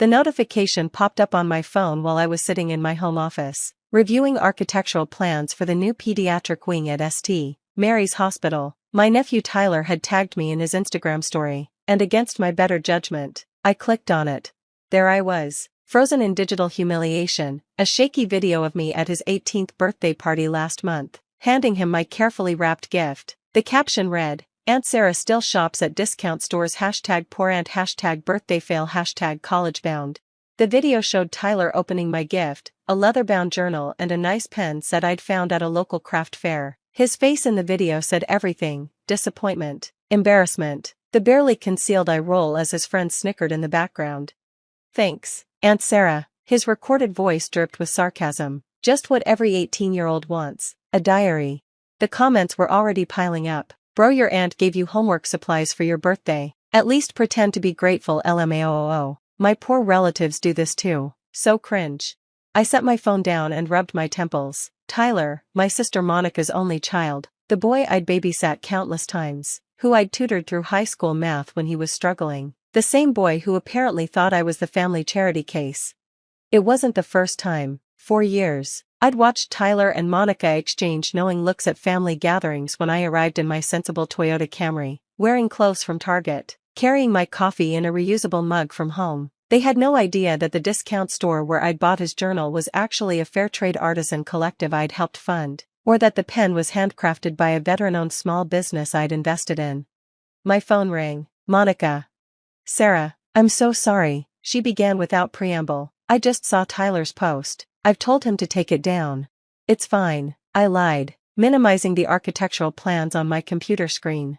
The notification popped up on my phone while I was sitting in my home office, reviewing architectural plans for the new pediatric wing at St. Mary's Hospital. My nephew Tyler had tagged me in his Instagram story, and against my better judgment, I clicked on it. There I was, frozen in digital humiliation, a shaky video of me at his 18th birthday party last month, handing him my carefully wrapped gift. The caption read, "Aunt Sarah still shops at discount stores #pooraunt #birthdayfail #collegebound." The video showed Tyler opening my gift, a leather-bound journal and a nice pen set I'd found at a local craft fair. His face in the video said everything: disappointment, embarrassment, the barely concealed eye roll as his friend snickered in the background. "Thanks, Aunt Sarah." His recorded voice dripped with sarcasm. Just what every 18-year-old wants, a diary. The comments were already piling up. "Bro, your aunt gave you homework supplies for your birthday. At least pretend to be grateful, LMAOO. My poor relatives do this too. So cringe." I set my phone down and rubbed my temples. Tyler, my sister Monica's only child, the boy I'd babysat countless times, who I'd tutored through high school math when he was struggling, the same boy who apparently thought I was the family charity case. It wasn't the first time. For years, I'd watched Tyler and Monica exchange knowing looks at family gatherings when I arrived in my sensible Toyota Camry, wearing clothes from Target, carrying my coffee in a reusable mug from home. They had no idea that the discount store where I'd bought his journal was actually a fair trade artisan collective I'd helped fund, or that the pen was handcrafted by a veteran-owned small business I'd invested in. My phone rang. "Monica." "Sarah, I'm so sorry," she began without preamble. "I just saw Tyler's post. I've told him to take it down." "It's fine," I lied, minimizing the architectural plans on my computer screen.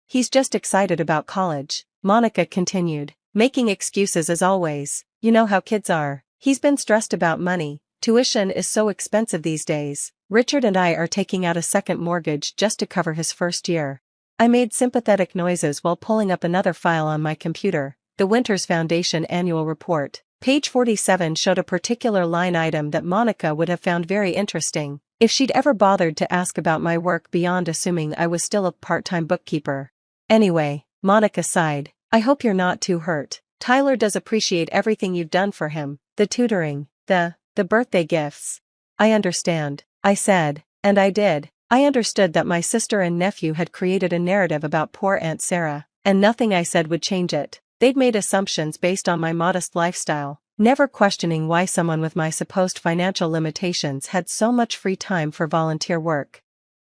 "He's just excited about college," Monica continued, making excuses as always. "You know how kids are. He's been stressed about money. Tuition is so expensive these days. Richard and I are taking out a second mortgage just to cover his first year." I made sympathetic noises while pulling up another file on my computer. The Winters Foundation Annual Report. Page 47 showed a particular line item that Monica would have found very interesting, if she'd ever bothered to ask about my work beyond assuming I was still a part-time bookkeeper. "Anyway," Monica sighed, "I hope you're not too hurt. Tyler does appreciate everything you've done for him, the tutoring, the birthday gifts." "I understand," I said, and I did. I understood that my sister and nephew had created a narrative about poor Aunt Sarah, and nothing I said would change it. They'd made assumptions based on my modest lifestyle, never questioning why someone with my supposed financial limitations had so much free time for volunteer work.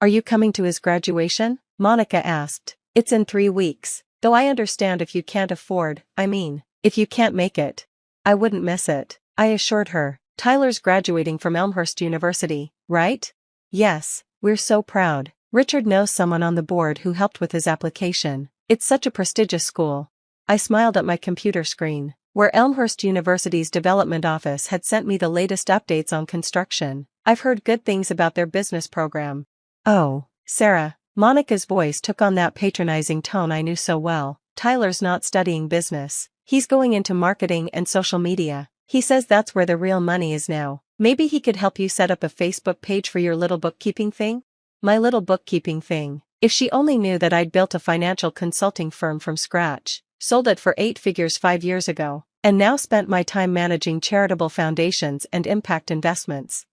"Are you coming to his graduation?" Monica asked. "It's in 3 weeks, though I understand if you can't afford, if you can't make it." "I wouldn't miss it," I assured her. "Tyler's graduating from Elmhurst University, right?" "Yes, we're so proud. Richard knows someone on the board who helped with his application. It's such a prestigious school." I smiled at my computer screen, where Elmhurst University's development office had sent me the latest updates on construction. "I've heard good things about their business program." "Oh, Sarah," Monica's voice took on that patronizing tone I knew so well. "Tyler's not studying business. He's going into marketing and social media. He says that's where the real money is now. Maybe he could help you set up a Facebook page for your little bookkeeping thing?" My little bookkeeping thing. If she only knew that I'd built a financial consulting firm from scratch, sold it for 8 figures 5 years ago, and now spent my time managing charitable foundations and impact investments.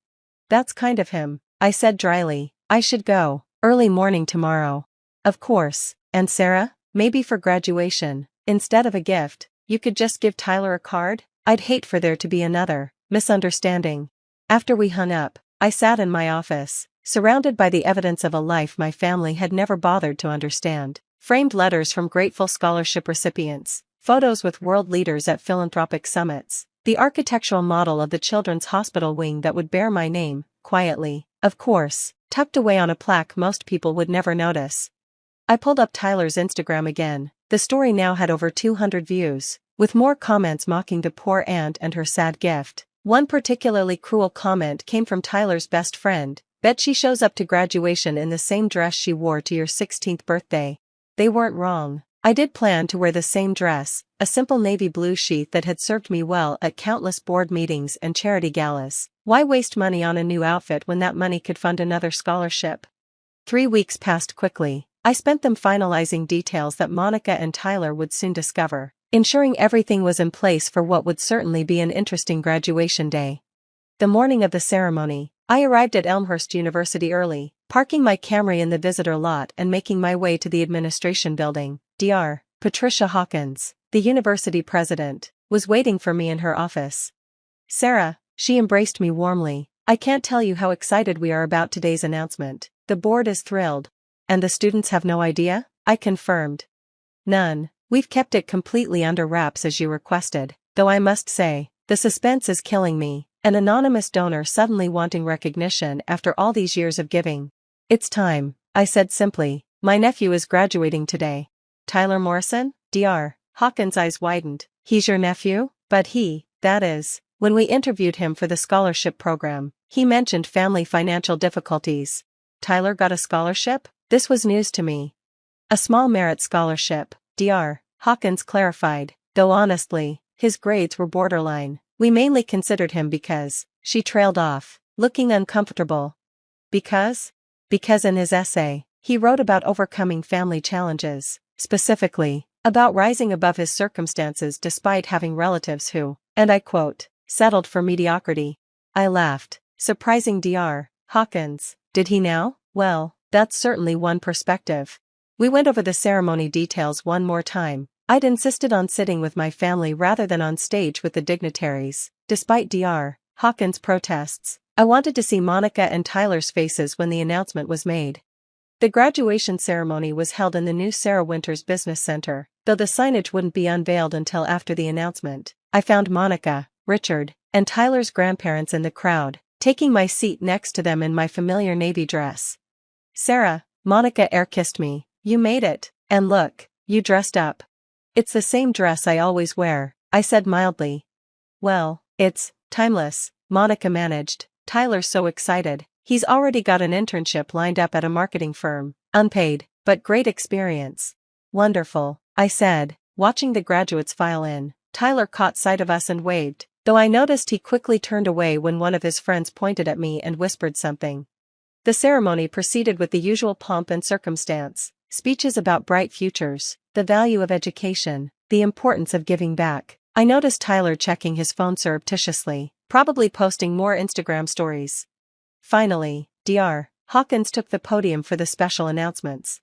"That's kind of him," I said dryly. "I should go. Early morning tomorrow." "Of course, and Sarah, maybe for graduation, instead of a gift, you could just give Tyler a card? I'd hate for there to be another misunderstanding." After we hung up, I sat in my office, surrounded by the evidence of a life my family had never bothered to understand. Framed letters from grateful scholarship recipients, photos with world leaders at philanthropic summits, the architectural model of the children's hospital wing that would bear my name, quietly, of course, tucked away on a plaque most people would never notice. I pulled up Tyler's Instagram again. The story now had over 200 views, with more comments mocking the poor aunt and her sad gift. One particularly cruel comment came from Tyler's best friend. "Bet she shows up to graduation in the same dress she wore to your 16th birthday. They weren't wrong. I did plan to wear the same dress, a simple navy blue sheath that had served me well at countless board meetings and charity galas. Why waste money on a new outfit when that money could fund another scholarship? 3 weeks passed quickly. I spent them finalizing details that Monica and Tyler would soon discover. ensuring everything was in place for what would certainly be an interesting graduation day. The morning of the ceremony, I arrived at Elmhurst University early, parking my Camry in the visitor lot and making my way to the administration building. Dr. Patricia Hawkins, the university president, was waiting for me in her office. "Sarah," she embraced me warmly, "I can't tell you how excited we are about today's announcement. The board is thrilled." "And the students have no idea?" I confirmed. "None. We've kept it completely under wraps as you requested, though I must say, the suspense is killing me. An anonymous donor suddenly wanting recognition after all these years of giving." "It's time," I said simply. "My nephew is graduating today." "Tyler Morrison?" Dr. Hawkins' eyes widened. "He's your nephew?" "But that is, when we interviewed him for the scholarship program, he mentioned family financial difficulties." "Tyler got a scholarship?" This was news to me. "A small merit scholarship," Dr. Hawkins clarified, "though honestly, his grades were borderline. We mainly considered him because," she trailed off, looking uncomfortable. Because? Because in his essay, he wrote about overcoming family challenges, specifically, about rising above his circumstances despite having relatives who, and I quote, settled for mediocrity." I laughed, surprising Dr. Hawkins. "Did he now?" "Well, that's certainly one perspective." We went over the ceremony details one more time. I'd insisted on sitting with my family rather than on stage with the dignitaries. Despite Dr. Hawkins' protests, I wanted to see Monica and Tyler's faces when the announcement was made. The graduation ceremony was held in the new Sarah Winters Business Center, though the signage wouldn't be unveiled until after the announcement. I found Monica, Richard, and Tyler's grandparents in the crowd, taking my seat next to them in my familiar navy dress. "Sarah," Monica air-kissed me, "you made it, and look, you dressed up." "It's the same dress I always wear," I said mildly. "Well, it's timeless," Monica managed. "Tyler's so excited, he's already got an internship lined up at a marketing firm, unpaid, but great experience." "Wonderful," I said, watching the graduates file in. Tyler caught sight of us and waved, though I noticed he quickly turned away when one of his friends pointed at me and whispered something. The ceremony proceeded with the usual pomp and circumstance, speeches about bright futures, the value of education, the importance of giving back. I noticed Tyler checking his phone surreptitiously, probably posting more Instagram stories. Finally, Dr. Hawkins took the podium for the special announcements.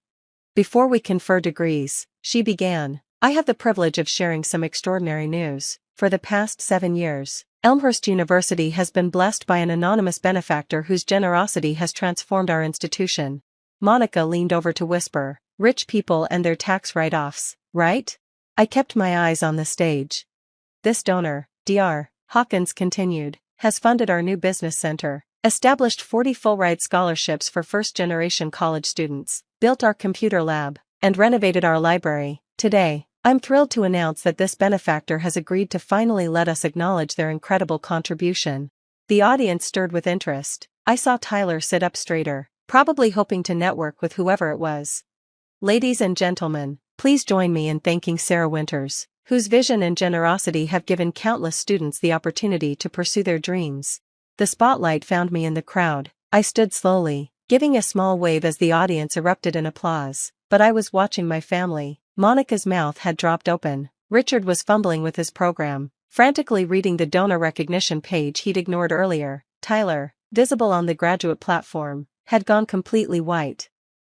"Before we confer degrees," she began, "I have the privilege of sharing some extraordinary news. For the past 7 years, Elmhurst University has been blessed by an anonymous benefactor whose generosity has transformed our institution." Monica leaned over to whisper, "Rich people and their tax write-offs, right?" I kept my eyes on the stage. "This donor," Dr. Hawkins continued, "has funded our new business center, established 40 full-ride scholarships for first-generation college students, built our computer lab, and renovated our library. Today, I'm thrilled to announce that this benefactor has agreed to finally let us acknowledge their incredible contribution." The audience stirred with interest. I saw Tyler sit up straighter, probably hoping to network with whoever it was. "Ladies and gentlemen, please join me in thanking Sarah Winters, whose vision and generosity have given countless students the opportunity to pursue their dreams." The spotlight found me in the crowd. I stood slowly, giving a small wave as the audience erupted in applause, but I was watching my family. Monica's mouth had dropped open. Richard was fumbling with his program, frantically reading the donor recognition page he'd ignored earlier. Tyler, visible on the graduate platform, had gone completely white.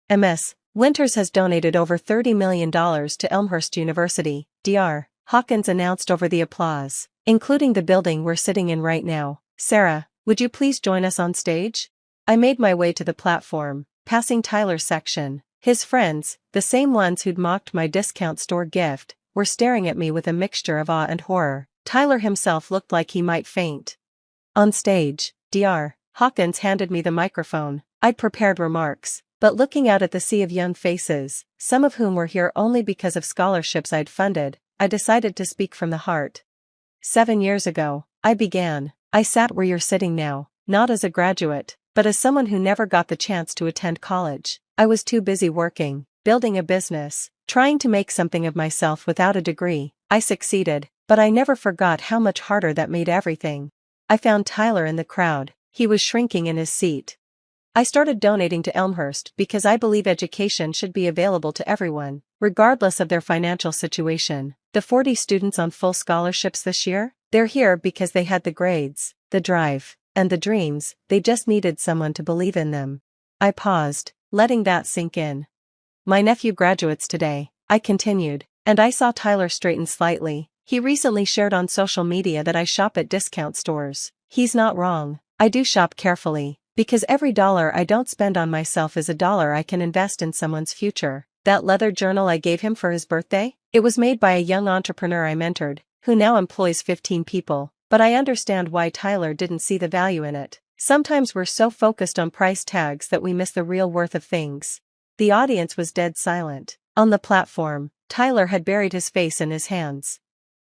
"Ms. Winters has donated over $30 million to Elmhurst University," Dr. Hawkins announced over the applause, "including the building we're sitting in right now. Sarah, would you please join us on stage?" I made my way to the platform, passing Tyler's section. His friends, the same ones who'd mocked my discount store gift, were staring at me with a mixture of awe and horror. Tyler himself looked like he might faint. On stage, Dr. Hawkins handed me the microphone. I'd prepared remarks, but looking out at the sea of young faces, some of whom were here only because of scholarships I'd funded, I decided to speak from the heart. 7 years ago, I began. I sat where you're sitting now, not as a graduate, but as someone who never got the chance to attend college. I was too busy working, building a business, trying to make something of myself without a degree. I succeeded, but I never forgot how much harder that made everything. I found Tyler in the crowd. He was shrinking in his seat. "I started donating to Elmhurst because I believe education should be available to everyone, regardless of their financial situation. The 40 students on full scholarships this year? They're here because they had the grades, the drive, and the dreams, they just needed someone to believe in them. I paused, letting that sink in. My nephew graduates today, I continued, and I saw Tyler straighten slightly. He recently shared on social media that I shop at discount stores. He's not wrong. I do shop carefully, because every dollar I don't spend on myself is a dollar I can invest in someone's future. That leather journal I gave him for his birthday? It was made by a young entrepreneur I mentored, who now employs 15 people, but I understand why Tyler didn't see the value in it. Sometimes we're so focused on price tags that we miss the real worth of things. The audience was dead silent. On the platform, Tyler had buried his face in his hands.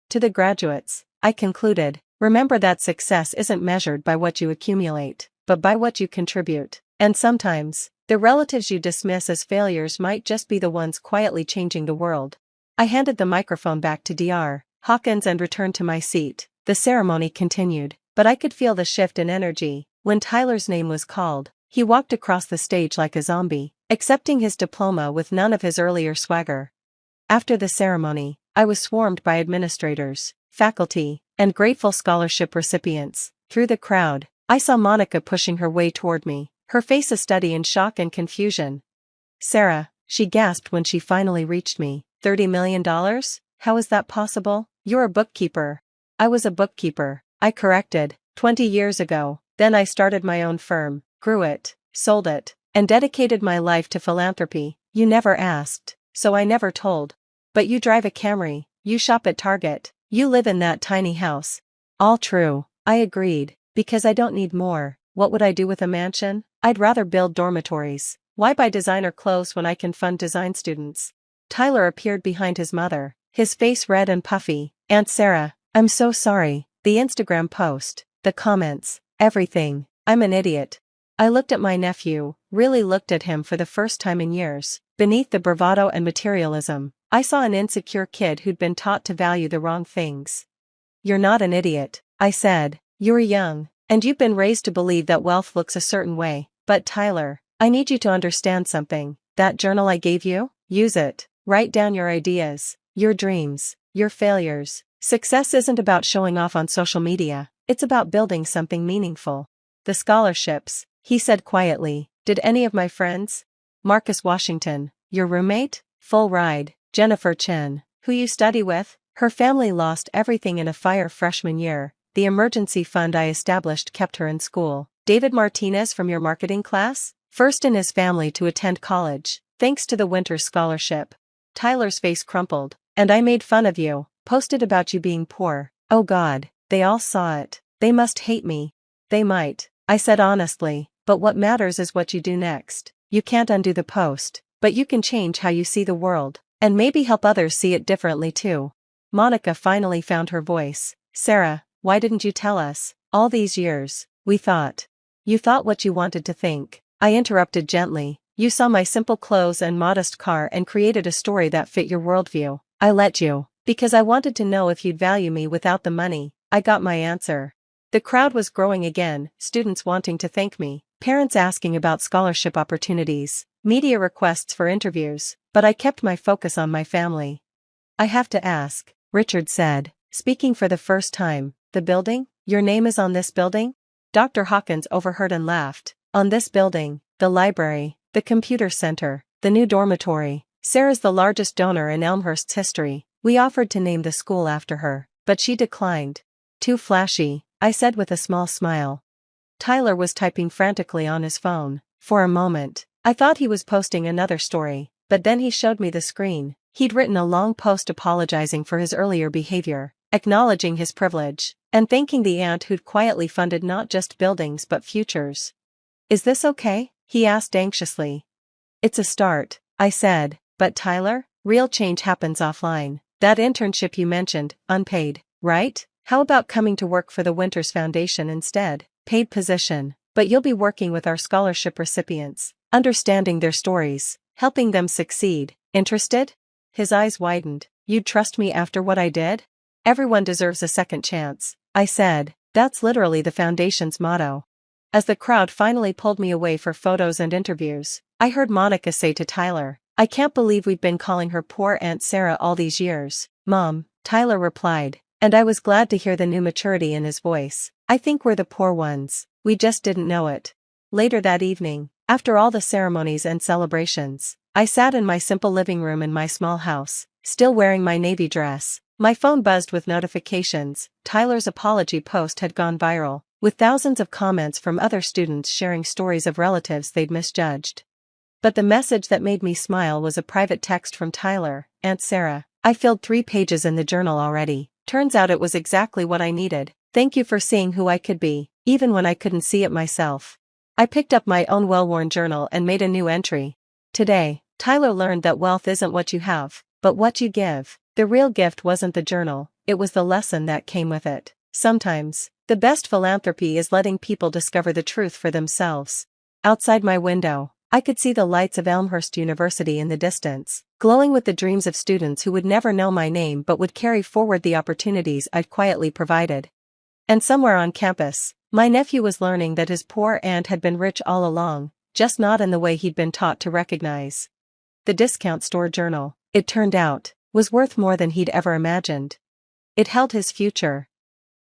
To the graduates, I concluded, remember that success isn't measured by what you accumulate, but by what you contribute. And sometimes, the relatives you dismiss as failures might just be the ones quietly changing the world. I handed the microphone back to Dr. Hawkins and returned to my seat. The ceremony continued, but I could feel the shift in energy. When Tyler's name was called, he walked across the stage like a zombie, accepting his diploma with none of his earlier swagger. After the ceremony, I was swarmed by administrators, faculty, and grateful scholarship recipients. Through the crowd, I saw Monica pushing her way toward me, her face a study in shock and confusion. "Sarah," she gasped when she finally reached me, "$30 million? How is that possible? You're a bookkeeper." "I was a bookkeeper," I corrected, 20 years ago. Then I started my own firm, grew it, sold it, and dedicated my life to philanthropy. You never asked, so I never told. But you drive a Camry, you shop at Target, you live in that tiny house. All true, I agreed, because I don't need more. What would I do with a mansion? I'd rather build dormitories. Why buy designer clothes when I can fund design students? Tyler appeared behind his mother, his face red and puffy. "Aunt Sarah, I'm so sorry. The Instagram post, the comments, everything. I'm an idiot." I looked at my nephew, really looked at him for the first time in years. Beneath the bravado and materialism, I saw an insecure kid who'd been taught to value the wrong things. "You're not an idiot," I said. "You're young, and you've been raised to believe that wealth looks a certain way. But Tyler, I need you to understand something. That journal I gave you? Use it. Write down your ideas, your dreams, your failures. Success isn't about showing off on social media, it's about building something meaningful." "The scholarships," he said quietly. "Did any of my friends? Marcus Washington, your roommate? Full ride. Jennifer Chen, who you study with? Her family lost everything in a fire freshman year. The emergency fund I established kept her in school. David Martinez from your marketing class? First in his family to attend college, thanks to the winter scholarship." Tyler's face crumpled. "And I made fun of you, posted about you being poor. Oh God, they all saw it. They must hate me." "They might," I said honestly, "but what matters is what you do next. You can't undo the post, but you can change how you see the world, and maybe help others see it differently too." Monica finally found her voice. "Sarah, why didn't you tell us? All these years, we thought." "You thought what you wanted to think," I interrupted gently. "You saw my simple clothes and modest car and created a story that fit your worldview. I let you, because I wanted to know if you'd value me without the money." I got my answer. The crowd was growing again, students wanting to thank me, parents asking about scholarship opportunities, media requests for interviews, but I kept my focus on my family. "I have to ask," Richard said, speaking for the first time, "the building? Your name is on this building?" Dr. Hawkins overheard and laughed. "On this building, the library, the computer center, the new dormitory. Sarah's the largest donor in Elmhurst's history. We offered to name the school after her, but she declined." "Too flashy," I said with a small smile. Tyler was typing frantically on his phone. For a moment, I thought he was posting another story, but then he showed me the screen. He'd written a long post apologizing for his earlier behavior, acknowledging his privilege, and thanking the aunt who'd quietly funded not just buildings but futures. "Is this okay?" he asked anxiously. "It's a start," I said, "but Tyler, real change happens offline. That internship you mentioned, unpaid, right? How about coming to work for the Winters Foundation instead? Paid position, but you'll be working with our scholarship recipients, understanding their stories, helping them succeed. Interested?" His eyes widened. "You'd trust me after what I did?" "Everyone deserves a second chance," I said. "That's literally the foundation's motto." As the crowd finally pulled me away for photos and interviews, I heard Monica say to Tyler, "I can't believe we've been calling her poor Aunt Sarah all these years. Mom, Tyler replied, and I was glad to hear the new maturity in his voice. I think we're the poor ones, we just didn't know it. Later that evening, after all the ceremonies and celebrations, I sat in my simple living room in my small house, still wearing my navy dress. My phone buzzed with notifications. Tyler's apology post had gone viral, with thousands of comments from other students sharing stories of relatives they'd misjudged. But the message that made me smile was a private text from Tyler. Aunt Sarah, I filled 3 pages in the journal already. Turns out it was exactly what I needed. Thank you for seeing who I could be, even when I couldn't see it myself. I picked up my own well-worn journal and made a new entry. Today, Tyler learned that wealth isn't what you have, but what you give. The real gift wasn't the journal, it was the lesson that came with it. Sometimes, the best philanthropy is letting people discover the truth for themselves. Outside my window, I could see the lights of Elmhurst University in the distance, glowing with the dreams of students who would never know my name but would carry forward the opportunities I'd quietly provided. And somewhere on campus, my nephew was learning that his poor aunt had been rich all along, just not in the way he'd been taught to recognize. The discount store journal, it turned out, was worth more than he'd ever imagined. It held his future,